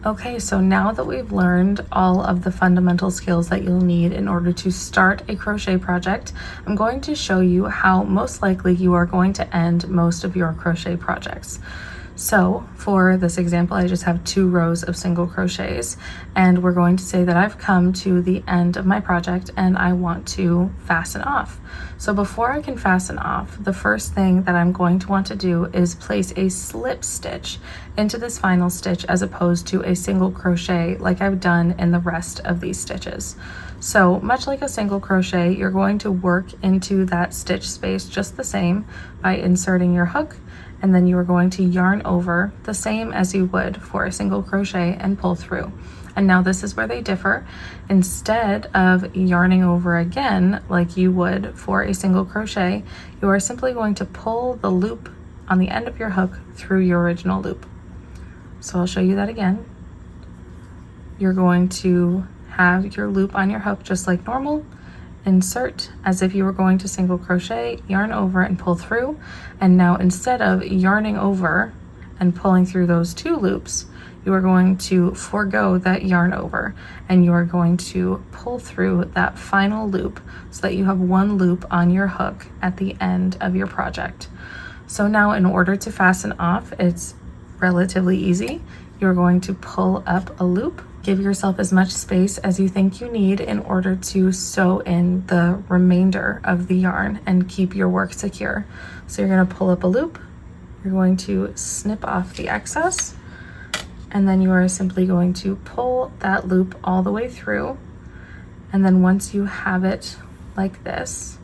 Okay, so now that we've learned all of the fundamental skills that you'll need in order to start a crochet project, I'm going to show you how most likely you are going to end most of your crochet projects. So for this example, I just have 2 rows of single crochets, and we're going to say that I've come to the end of my project and I want to fasten off. So before I can fasten off, the first thing that I'm going to want to do is place a slip stitch into this final stitch as opposed to a single crochet like I've done in the rest of these stitches. So much like a single crochet, you're going to work into that stitch space just the same by inserting your hook, and then you are going to yarn over the same as you would for a single crochet and pull through. And now this is where they differ. Instead of yarning over again like you would for a single crochet, you are simply going to pull the loop on the end of your hook through your original loop. So I'll show you that again. You're going to have your loop on your hook just like normal, insert as if you were going to single crochet, yarn over and pull through. And now instead of yarning over and pulling through those 2 loops, you are going to forego that yarn over and you are going to pull through that final loop so that you have 1 loop on your hook at the end of your project. So now in order to fasten off, it's relatively easy. You're going to pull up a loop. Give yourself as much space as you think you need in order to sew in the remainder of the yarn and keep your work secure. So you're going to pull up a loop, you're going to snip off the excess, and then you are simply going to pull that loop all the way through. And then once you have it like this,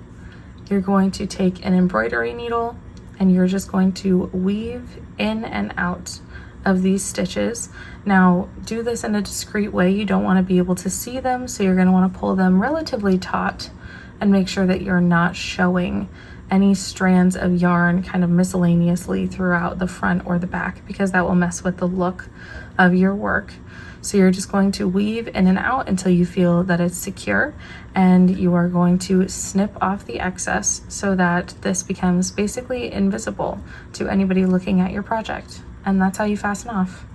you're going to take an embroidery needle and you're just going to weave in and out of these stitches. Now do this in a discreet way. You don't want to be able to see them, so you're going to want to pull them relatively taut and make sure that you're not showing any strands of yarn kind of miscellaneously throughout the front or the back, because that will mess with the look of your work. So you're just going to weave in and out until you feel that it's secure, and you are going to snip off the excess so that this becomes basically invisible to anybody looking at your project. And that's how you fasten off.